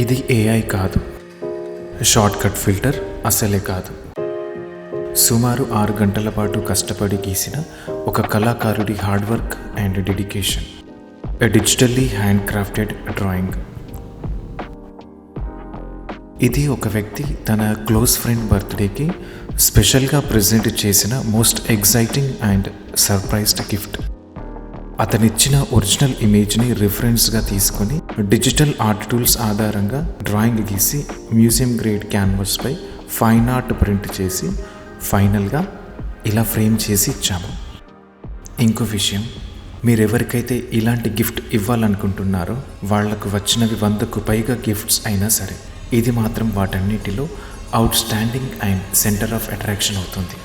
ఇది ఏఐ కాదు, shortcut filter అసలే కాదు. సుమారు 6 గంటల పాటు కష్టపడి గీసిన ఒక కళాకారుడి hard work and dedication. A digitally handcrafted drawing. ఇది ఒక వ్యక్తి తన క్లోజ్ ఫ్రెండ్ బర్త్డేకి స్పెషల్గా ప్రజెంట్ చేసిన most exciting and surprised gift. అతనిచ్చిన ఒరిజినల్ ఇమేజ్ని రిఫరెన్స్గా తీసుకొని డిజిటల్ ఆర్ట్ టూల్స్ ఆధారంగా డ్రాయింగ్ గీసి మ్యూజియం గ్రేడ్ క్యాన్వాస్పై ఫైన్ ఆర్ట్ ప్రింట్ చేసి ఫైనల్గా ఇలా ఫ్రేమ్ చేసి ఇచ్చాము. ఇంకో విషయం, మీరెవరికైతే ఇలాంటి గిఫ్ట్ ఇవ్వాలనుకుంటున్నారో వాళ్లకు వచ్చినవి 100కు పైగా గిఫ్ట్స్ అయినా సరే, ఇది మాత్రం వాటన్నిటిలో outstanding and centre of attraction అవుతుంది.